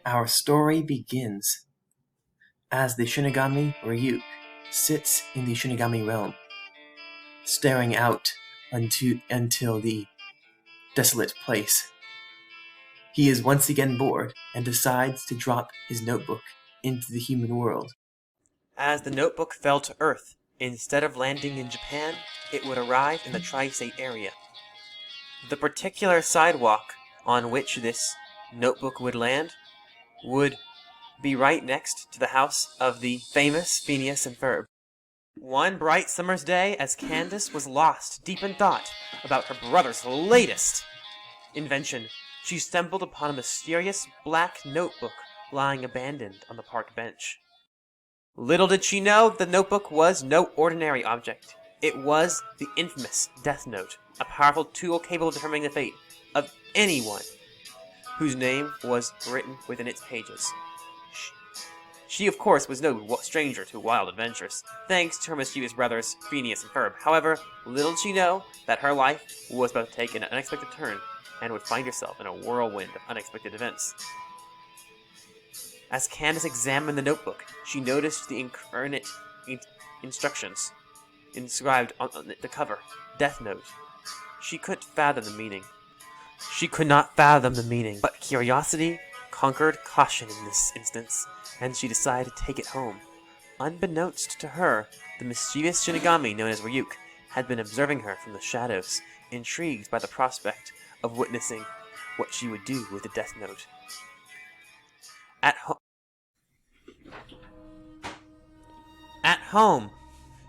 Our story begins as the Shinigami Ryuk sits in the Shinigami realm, staring out until the desolate place. He is once again bored and decides to drop his notebook into the human world. As the notebook fell to Earth, instead of landing in Japan, it would arrive in the tri-state area. The particular sidewalk on which this notebook would land would be right next to the house of the famous Phineas and Ferb. One bright summer's day, as Candace was lost deep in thought about her brother's latest invention, she stumbled upon a mysterious black notebook lying abandoned on the park bench. Little did she know the notebook was no ordinary object. It was the infamous Death Note, a powerful tool capable of determining the fate of anyone whose name was written within its pages. She, of course, was no stranger to wild adventures, thanks to her mischievous brothers, Phineas and Ferb. However, little did she know that her life was about to take an unexpected turn, and would find herself in a whirlwind of unexpected events. As Candace examined the notebook, she noticed the incarnate instructions inscribed on the cover, Death Note. She couldn't fathom the meaning. She could not fathom the meaning, but curiosity conquered caution in this instance, and she decided to take it home. Unbeknownst to her, the mischievous Shinigami known as Ryuk had been observing her from the shadows, intrigued by the prospect of witnessing what she would do with the Death Note. At home,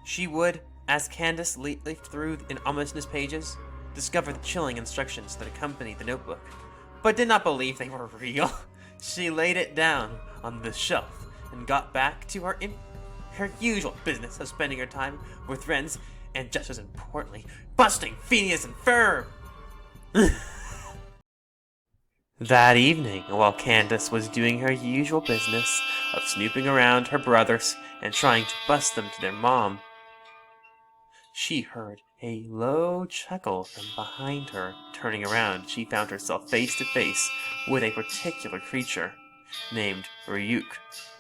she would, as Candace leafed through in ominous pages, discover the chilling instructions that accompanied the notebook, but did not believe they were real. She laid it down on the shelf and got back to her usual business of spending her time with friends and, just as importantly, busting Phineas and Ferb. That evening, while Candace was doing her usual business of snooping around her brothers and trying to bust them to their mom, she heard a low chuckle from behind her. Turning around, she found herself face to face with a particular creature named Ryuk.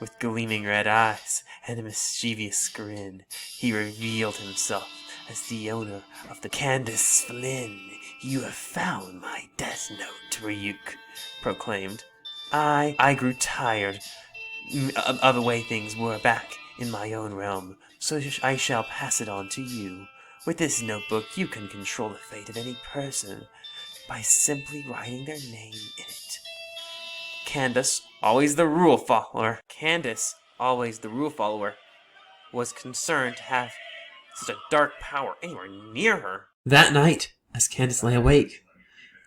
With gleaming red eyes and a mischievous grin, he revealed himself as the owner of the Candace Flynn. "You have found my Death Note," Ryuk proclaimed. I grew tired of the way things were back in my own realm, so I shall pass it on to you. With this notebook, you can control the fate of any person by simply writing their name in it. Candace, always the rule follower, was concerned to have such a dark power anywhere near her. That night, as Candace lay awake,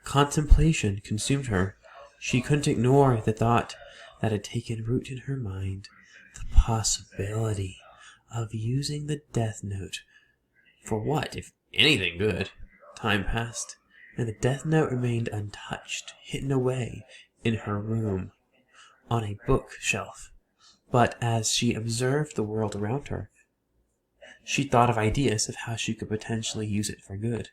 contemplation consumed her. She couldn't ignore the thought that had taken root in her mind, the possibility of using the Death Note. For what, if anything good? Time passed, and the Death Note remained untouched, hidden away in her room on a bookshelf. But as she observed the world around her, she thought of ideas of how she could potentially use it for good.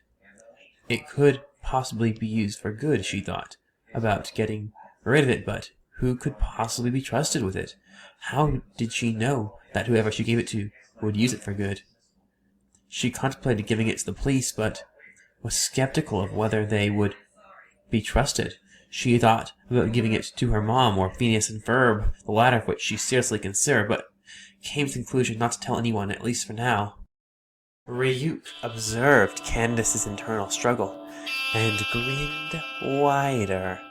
It could possibly be used for good, she thought, about getting rid of it, but who could possibly be trusted with it? How did she know that whoever she gave it to would use it for good? She contemplated giving it to the police, but was skeptical of whether they would be trusted. She thought about giving it to her mom or Phineas and Ferb, the latter of which she seriously considered, but came to the conclusion not to tell anyone, at least for now. Ryuk observed Candace's internal struggle and grinned wider.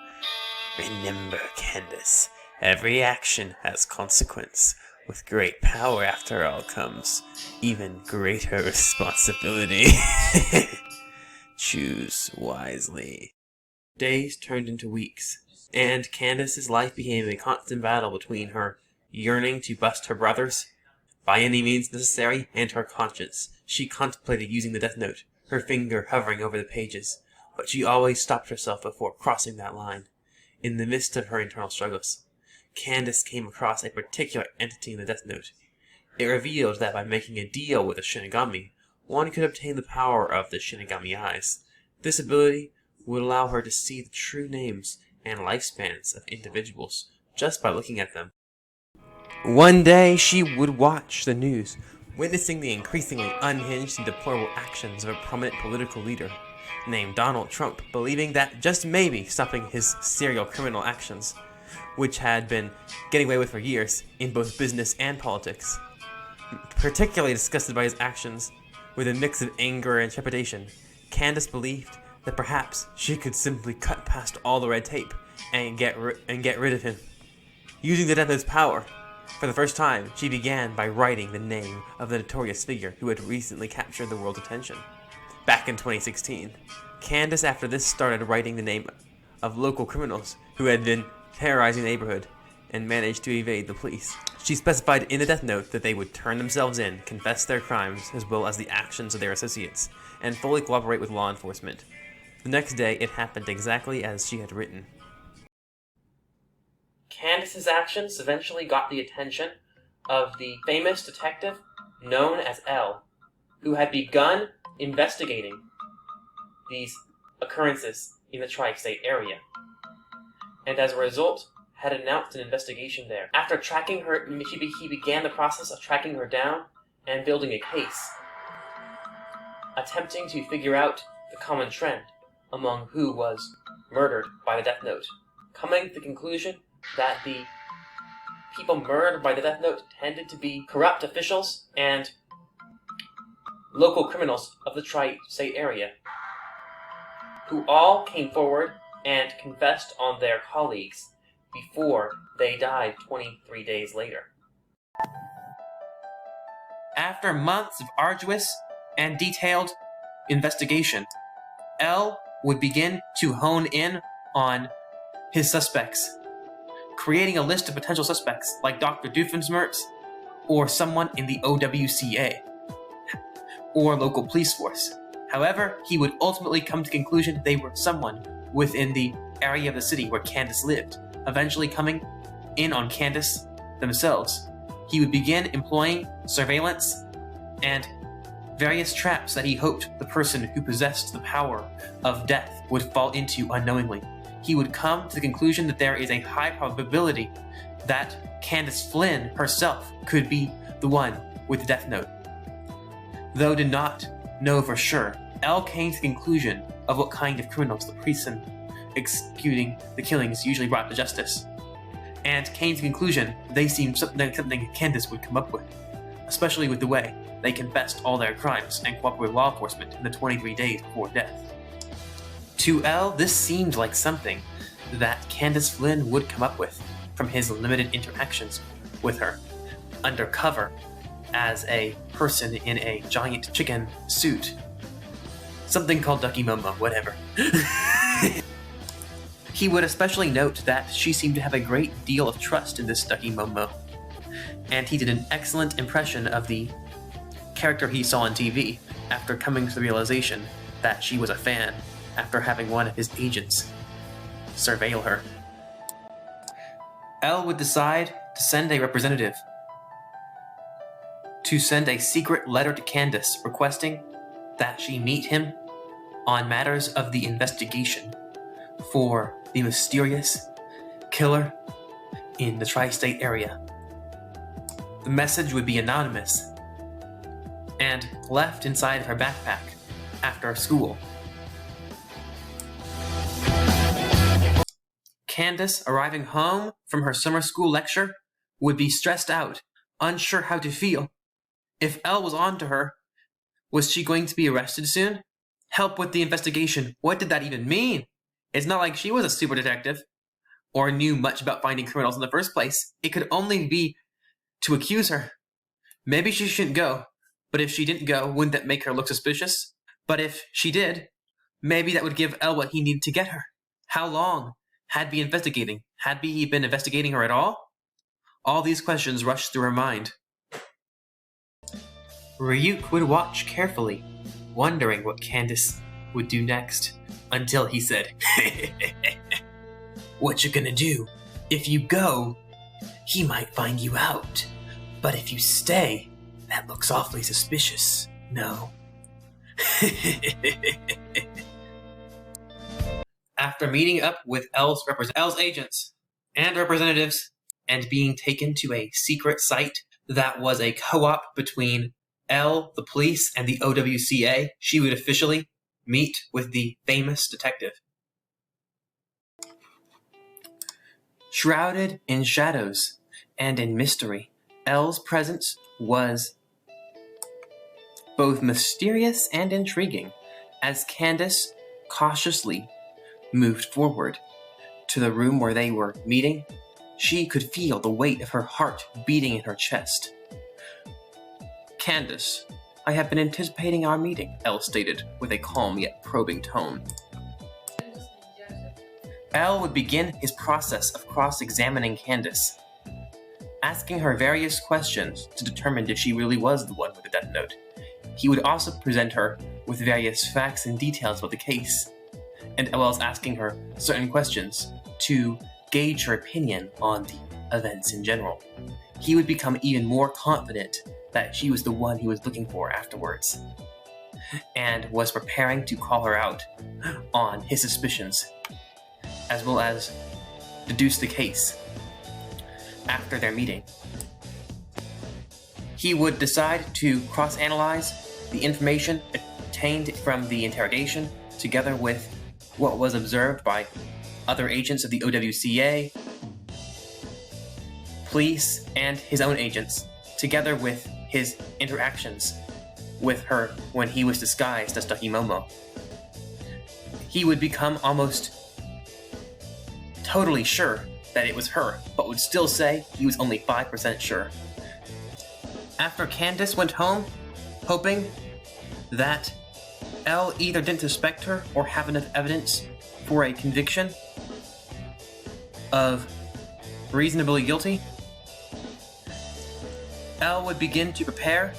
"Remember, Candace, every action has consequence. With great power, after all, comes even greater responsibility. Choose wisely." Days turned into weeks, and Candace's life became a constant battle between her yearning to bust her brothers by any means necessary and her conscience. She contemplated using the Death Note, her finger hovering over the pages, but she always stopped herself before crossing that line. In the midst of her internal struggles, Candace came across a particular entity in the Death Note. It revealed that by making a deal with a Shinigami, one could obtain the power of the Shinigami Eyes. This ability would allow her to see the true names and lifespans of individuals just by looking at them. One day she would watch the news, witnessing the increasingly unhinged and deplorable actions of a prominent political leader named Donald Trump, believing that just maybe stopping his serial criminal actions, which had been getting away with for years in both business and politics. Particularly disgusted by his actions, with a mix of anger and trepidation, Candace believed that perhaps she could simply cut past all the red tape and get rid of him. Using the death note's power, for the first time, she began by writing the name of the notorious figure who had recently captured the world's attention. Back in 2016, Candace after this started writing the name of local criminals who had been terrorizing the neighborhood and managed to evade the police. She specified in the death note that they would turn themselves in, confess their crimes as well as the actions of their associates, and fully cooperate with law enforcement. The next day, it happened exactly as she had written. Candace's actions eventually got the attention of the famous detective known as L, who had begun investigating these occurrences in the tri-state area, and as a result had announced an investigation there. After tracking her, he began the process of tracking her down and building a case, attempting to figure out the common trend among who was murdered by the death note, coming to the conclusion that the people murdered by the death note tended to be corrupt officials and local criminals of the tri-state area, who all came forward and confessed on their colleagues before they died 23 days later. After months of arduous and detailed investigation, L would begin to hone in on his suspects, creating a list of potential suspects like Dr. Doofenshmirtz or someone in the OWCA or local police force. However, he would ultimately come to the conclusion they were someone within the area of the city where Candace lived, eventually coming in on Candace themselves. He would begin employing surveillance and various traps that he hoped the person who possessed the power of death would fall into unknowingly. He would come to the conclusion that there is a high probability that Candace Flynn herself could be the one with the death note. Though did not know for sure, L came to the conclusion of what kind of criminals the person executing the killings usually brought to justice, and came to the conclusion they seemed something Candace would come up with, especially with the way they confessed all their crimes and cooperated with law enforcement in the 23 days before death. To L, this seemed like something that Candace Flynn would come up with from his limited interactions with her, undercover as a person in a giant chicken suit. Something called Ducky Momo, whatever. He would especially note that she seemed to have a great deal of trust in this Ducky Momo, and he did an excellent impression of the character he saw on TV after coming to the realization that she was a fan after having one of his agents surveil her. L would decide to send a representative to send a secret letter to Candace requesting that she meet him on matters of the investigation for the mysterious killer in the tri-state area. The message would be anonymous and left inside of her backpack after school. Candace, arriving home from her summer school lecture, would be stressed out, unsure how to feel. If L was on to her, was she going to be arrested soon? Help with the investigation. What did that even mean? It's not like she was a super detective or knew much about finding criminals in the first place. It could only be to accuse her. Maybe she shouldn't go, but if she didn't go, wouldn't that make her look suspicious? But if she did, maybe that would give L what he needed to get her. How long had he investigating? Had he been investigating her at all? All these questions rushed through her mind. Ryuk would watch carefully, wondering what Candace would do next, until he said, "What you gonna do? If you go, he might find you out. But if you stay, that looks awfully suspicious, no?" After meeting up with L's agents and representatives and being taken to a secret site that was a co-op between Elle, the police, and the OWCA. She would officially meet with the famous detective. Shrouded in shadows and in mystery, Elle's presence was both mysterious and intriguing as Candace cautiously moved forward to the room where they were meeting. She could feel the weight of her heart beating in her chest. "Candace, I have been anticipating our meeting," Elle stated with a calm yet probing tone. Elle would begin his process of cross-examining Candace, asking her various questions to determine if she really was the one with the death note. He would also present her with various facts and details about the case, and as well as asking her certain questions to gauge her opinion on the events in general. He would become even more confident that she was the one he was looking for afterwards, and was preparing to call her out on his suspicions, as well as deduce the case after their meeting. He would decide to cross-analyze the information obtained from the interrogation together with what was observed by other agents of the OWCA, police, and his own agents, together with his interactions with her when he was disguised as Momo. He would become almost totally sure that it was her, but would still say he was only 5% sure. After Candace went home, hoping that Elle either didn't suspect her or have enough evidence for a conviction of reasonably guilty, Elle would begin to prepare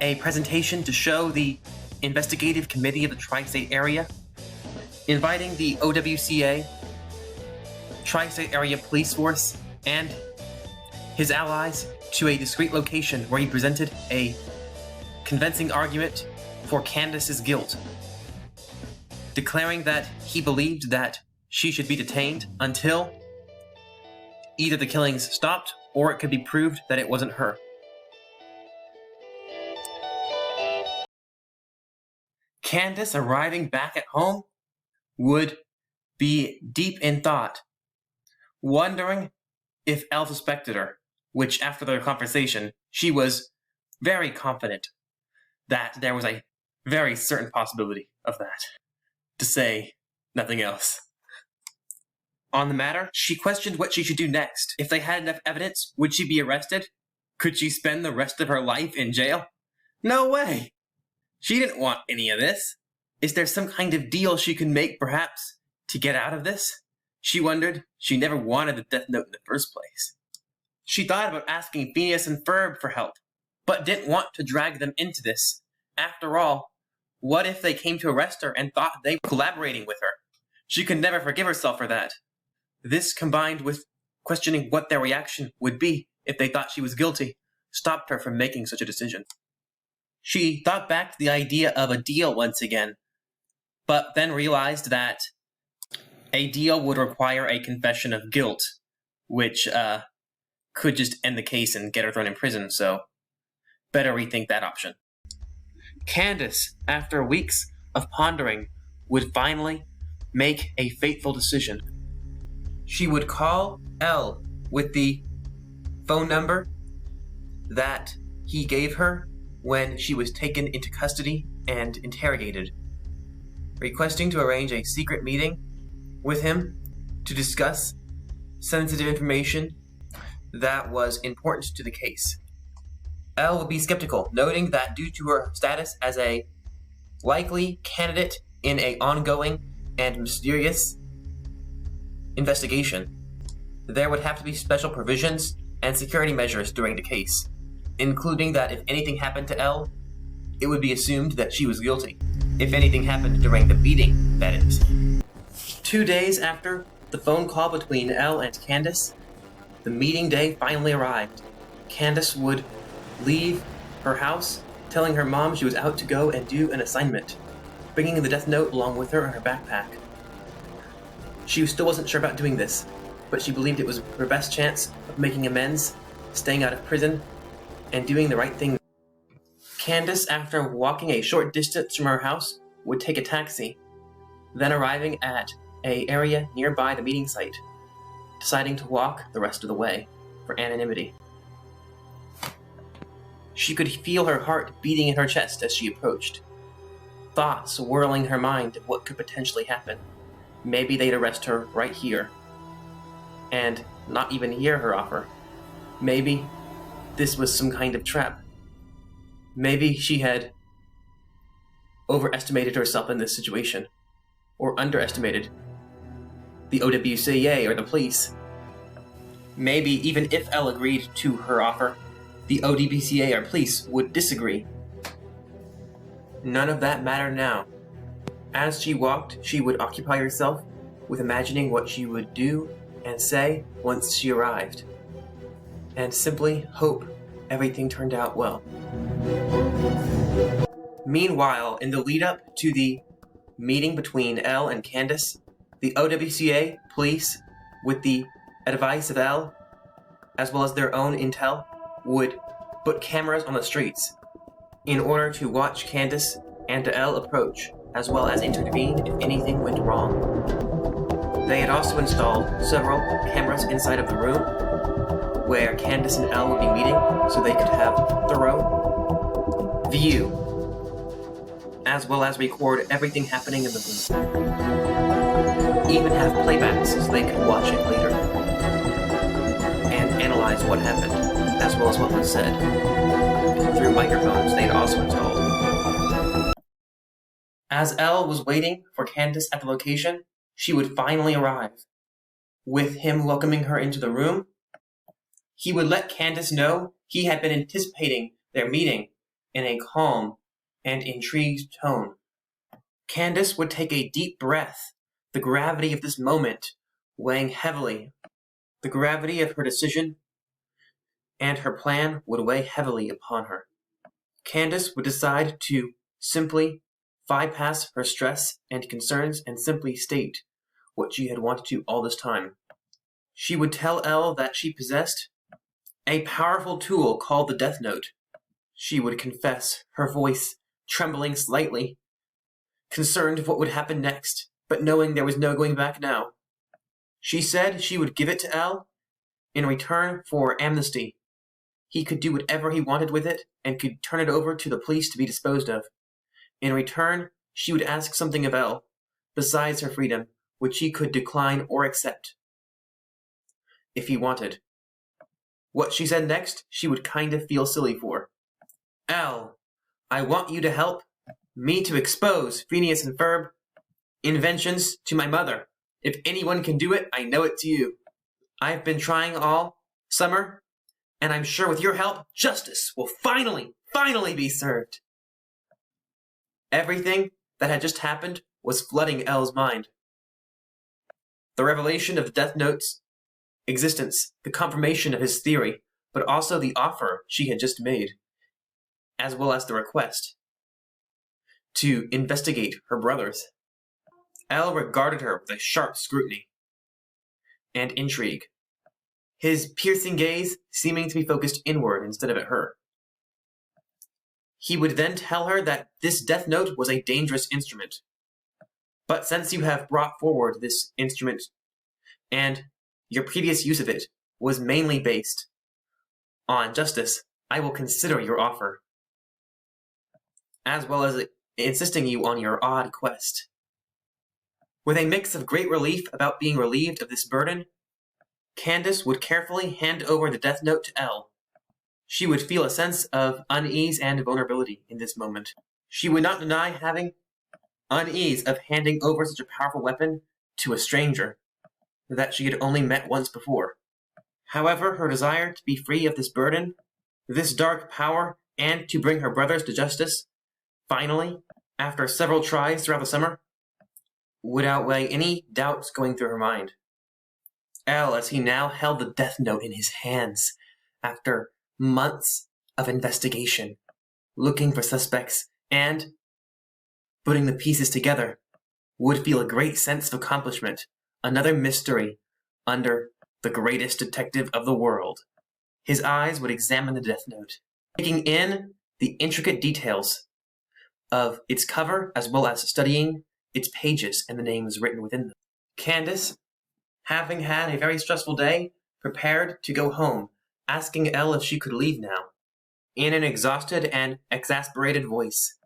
a presentation to show the investigative committee of the Tri-State area, inviting the OWCA, Tri-State Area Police Force, and his allies to a discreet location where he presented a convincing argument for Candace's guilt, declaring that he believed that she should be detained until either the killings stopped or it could be proved that it wasn't her. Candace, arriving back at home, would be deep in thought, wondering if Elle suspected her, which after their conversation, she was very confident that there was a very certain possibility of that, to say nothing else. On the matter, she questioned what she should do next. If they had enough evidence, would she be arrested? Could she spend the rest of her life in jail? No way! She didn't want any of this. Is there some kind of deal she could make, perhaps, to get out of this? She wondered. She never wanted the death note in the first place. She thought about asking Phineas and Ferb for help, but didn't want to drag them into this. After all, what if they came to arrest her and thought they were collaborating with her? She could never forgive herself for that. This, combined with questioning what their reaction would be if they thought she was guilty, stopped her from making such a decision. She thought back to the idea of a deal once again, but then realized that a deal would require a confession of guilt, which could just end the case and get her thrown in prison, so better rethink that option. Candace, after weeks of pondering, would finally make a fateful decision. She would call Elle with the phone number that he gave her when she was taken into custody and interrogated, requesting to arrange a secret meeting with him to discuss sensitive information that was important to the case. Elle would be skeptical, noting that due to her status as a likely candidate in an ongoing and mysterious investigation, there would have to be special provisions and security measures during the case, including that if anything happened to Elle, it would be assumed that she was guilty. If anything happened during the beating, that is. 2 days after the phone call between Elle and Candace, the meeting day finally arrived. Candace would leave her house, telling her mom she was out to go and do an assignment, bringing the death note along with her in her backpack. She still wasn't sure about doing this, but she believed it was her best chance of making amends, staying out of prison, and doing the right thing. Candace, after walking a short distance from her house, would take a taxi, then arriving at an area nearby the meeting site, deciding to walk the rest of the way for anonymity. She could feel her heart beating in her chest as she approached, thoughts whirling her mind of what could potentially happen. Maybe they'd arrest her right here, and not even hear her offer. Maybe this was some kind of trap. Maybe she had overestimated herself in this situation, or underestimated the OWCA or the police. Maybe even if Elle agreed to her offer, the ODBCA or police would disagree. None of that mattered now. As she walked, she would occupy herself with imagining what she would do and say once she arrived, and simply hope everything turned out well. Meanwhile, in the lead-up to the meeting between Elle and Candace, the OWCA police, with the advice of Elle, as well as their own intel, would put cameras on the streets in order to watch Candace and Elle approach, as well as intervene if anything went wrong. They had also installed several cameras inside of the room where Candace and Elle would be meeting, so they could have thorough view, as well as record everything happening in the room. Even have playbacks so they could watch it later and analyze what happened, as well as what was said, through microphones they'd also installed. As Elle was waiting for Candace at the location, she would finally arrive. With him welcoming her into the room, he would let Candace know he had been anticipating their meeting in a calm and intrigued tone. Candace would take a deep breath, the gravity of this moment weighing heavily. The gravity of her decision and her plan would weigh heavily upon her. Candace would decide to simply bypass her stress and concerns and simply state what she had wanted to all this time. She would tell Elle that she possessed a powerful tool called the Death Note. She would confess, her voice trembling slightly, concerned of what would happen next, but knowing there was no going back now. She said she would give it to Elle in return for amnesty. He could do whatever he wanted with it and could turn it over to the police to be disposed of. In return, she would ask something of Elle, besides her freedom, which he could decline or accept if he wanted. What she said next, she would kind of feel silly for. Elle, I want you to help me to expose Phineas and Ferb inventions to my mother. If anyone can do it, I know it's you. I've been trying all summer, and I'm sure with your help, justice will finally be served. Everything that had just happened was flooding Elle's mind. The revelation of the Death Note's existence, the confirmation of his theory, but also the offer she had just made, as well as the request to investigate her brothers. Elle regarded her with a sharp scrutiny and intrigue, his piercing gaze seeming to be focused inward instead of at her. He would then tell her that this Death Note was a dangerous instrument. But since you have brought forward this instrument, and your previous use of it was mainly based on justice, I will consider your offer, as well as insisting you on your odd quest. With a mix of great relief about being relieved of this burden, Candace would carefully hand over the Death Note to Elle. She would feel a sense of unease and vulnerability in this moment. She would not deny having unease of handing over such a powerful weapon to a stranger that she had only met once before. However, her desire to be free of this burden, this dark power, and to bring her brothers to justice, finally, after several tries throughout the summer, would outweigh any doubts going through her mind. Elle, as he now held the Death Note in his hands, after months of investigation, looking for suspects, and putting the pieces together, would feel a great sense of accomplishment, another mystery under the greatest detective of the world. His eyes would examine the Death Note, taking in the intricate details of its cover as well as studying its pages and the names written within them. Candace, having had a very stressful day, prepared to go home, asking Elle if she could leave now, in an exhausted and exasperated voice.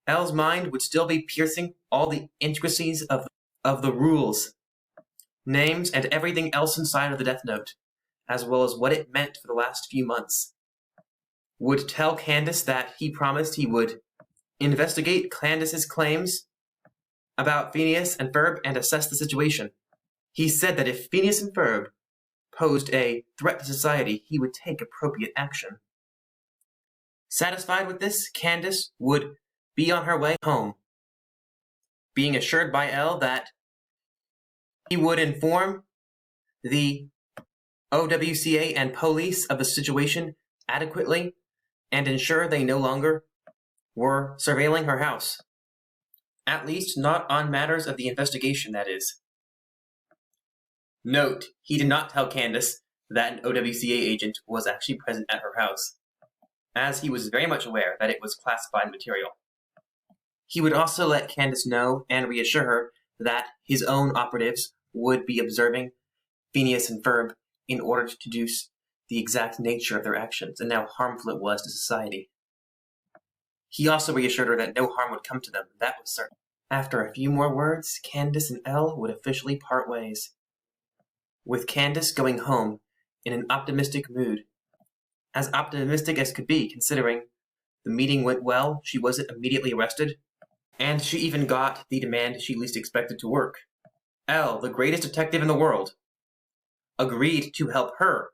Elle's mind would still be piercing all the intricacies of the rules, names, and everything else inside of the Death Note, as well as what it meant for the last few months. Would tell Candace that he promised he would investigate Candace's claims about Phineas and Ferb and assess the situation. He said that if Phineas and Ferb posed a threat to society, he would take appropriate action. Satisfied with this, Candace would be on her way home, being assured by Elle that he would inform the OWCA and police of the situation adequately and ensure they no longer were surveilling her house. At least not on matters of the investigation, that is. Note, he did not tell Candace that an OWCA agent was actually present at her house, as he was very much aware that it was classified material. He would also let Candace know and reassure her that his own operatives would be observing Phineas and Ferb in order to deduce the exact nature of their actions and how harmful it was to society. He also reassured her that no harm would come to them, that was certain. After a few more words, Candace and Elle would officially part ways, with Candace going home in an optimistic mood. As optimistic as could be, considering the meeting went well, she wasn't immediately arrested, and she even got the demand she least expected to work. Elle, the greatest detective in the world, agreed to help her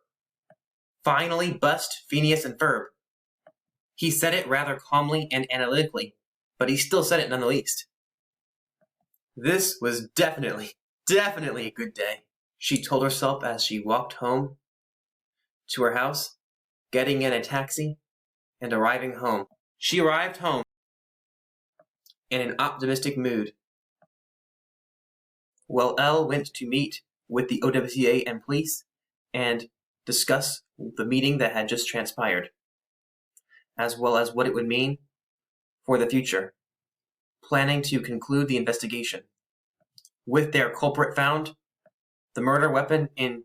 finally bust Phineas and Ferb. He said it rather calmly and analytically, but he still said it none the least. This was definitely a good day, she told herself as she walked home to her house, getting in a taxi and arriving home. She arrived home in an optimistic mood. While Elle went to meet with the OWCA and police and discuss the meeting that had just transpired, as well as what it would mean for the future, planning to conclude the investigation. With their culprit found, the murder weapon in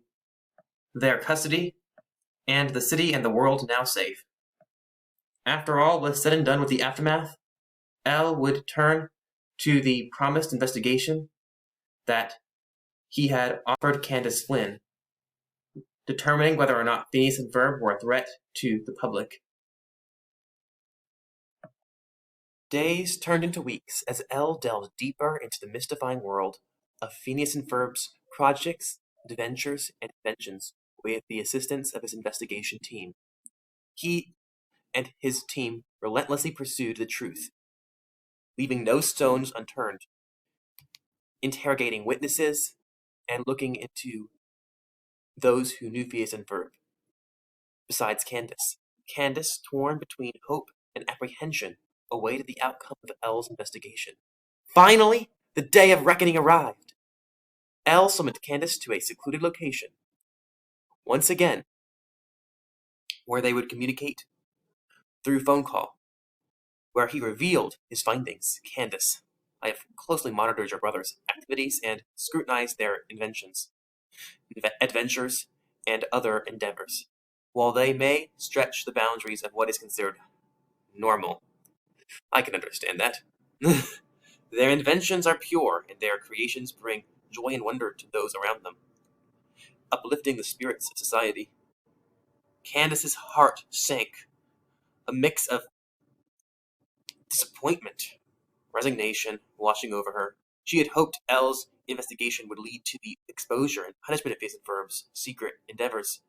their custody, and the city and the world now safe. After all was said and done with the aftermath, Elle would turn to the promised investigation that he had offered Candace Flynn, determining whether or not Phineas and Ferb were a threat to the public. Days turned into weeks as Elle delved deeper into the mystifying world of Phineas and Ferb's projects, adventures, and inventions with the assistance of his investigation team. He and his team relentlessly pursued the truth, leaving no stones unturned, interrogating witnesses and looking into those who knew Phineas and Ferb. Besides Candace. Candace, torn between hope and apprehension, awaited the outcome of Elle's investigation. Finally, the day of reckoning arrived. Elle summoned Candace to a secluded location, once again, where they would communicate through phone call, where he revealed his findings. Candace, I have closely monitored your brother's activities and scrutinized their inventions, adventures, and other endeavors. While they may stretch the boundaries of what is considered normal, I can understand that. Their inventions are pure, and their creations bring joy and wonder to those around them, uplifting the spirits of society. Candace's heart sank, a mix of disappointment, resignation washing over her. She had hoped Elle's investigation would lead to the exposure and punishment of Phineas and Ferb's secret endeavors,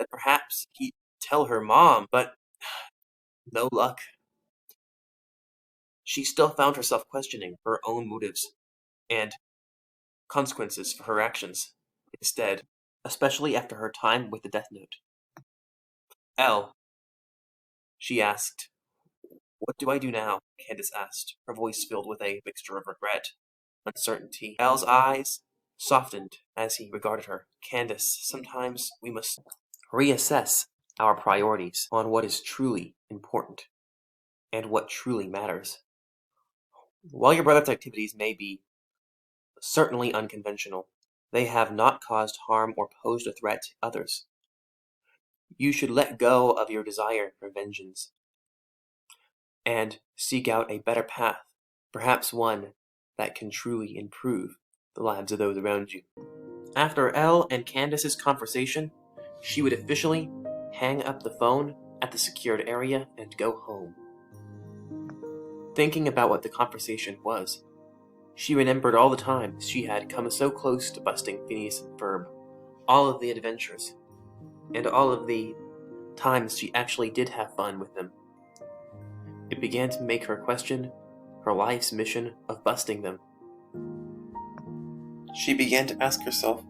that perhaps he'd tell her mom, but no luck. She still found herself questioning her own motives and consequences for her actions. Instead, especially after her time with the Death Note. Elle, she asked. What do I do now? Candace asked, her voice filled with a mixture of regret, uncertainty. Elle's eyes softened as he regarded her. Candace, sometimes we must reassess our priorities on what is truly important and what truly matters. While your brother's activities may be certainly unconventional, they have not caused harm or posed a threat to others. You should let go of your desire for vengeance and seek out a better path, perhaps one that can truly improve the lives of those around you. After Elle and Candace's conversation, she would officially hang up the phone at the secured area and go home. Thinking about what the conversation was, she remembered all the times she had come so close to busting Phineas and Ferb, all of the adventures, and all of the times she actually did have fun with them. It began to make her question her life's mission of busting them. She began to ask herself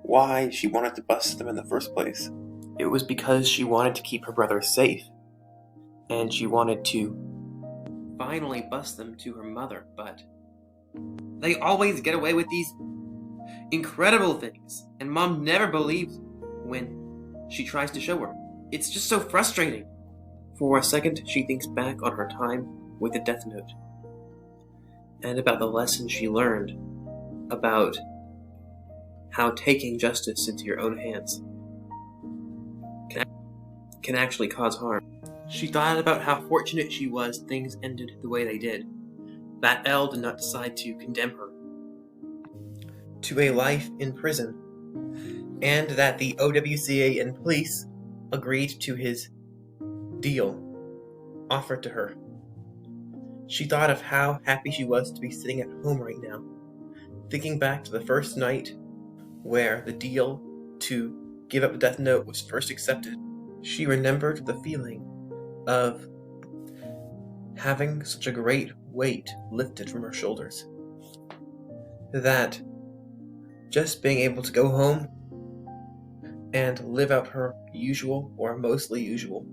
why she wanted to bust them in the first place. It was because she wanted to keep her brothers safe, and she wanted to finally bust them to her mother, but they always get away with these incredible things, and Mom never believes when she tries to show her. It's just so frustrating. For a second, she thinks back on her time with the Death Note, and about the lesson she learned about how taking justice into your own hands can actually cause harm. She thought about how fortunate she was things ended the way they did, that Elle did not decide to condemn her to a life in prison, and that the OWCA and police agreed to his deal offered to her. She thought of how happy she was to be sitting at home right now, thinking back to the first night where the deal to give up the Death Note was first accepted. She remembered the feeling of having such a great weight lifted from her shoulders, that just being able to go home and live out her usual, or mostly usual,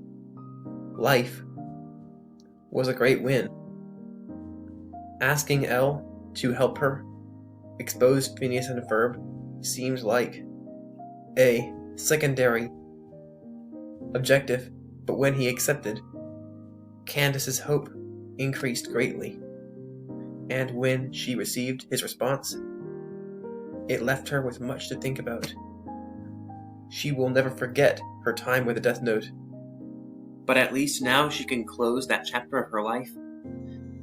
life was a great win. Asking Elle to help her expose Phineas and Ferb seemed like a secondary objective, but when he accepted, Candace's hope increased greatly, and when she received his response, it left her with much to think about. She will never forget her time with the Death Note, but at least now she can close that chapter of her life,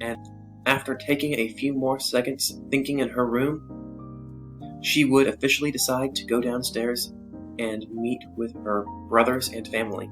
and after taking a few more seconds thinking in her room, she would officially decide to go downstairs and meet with her brothers and family.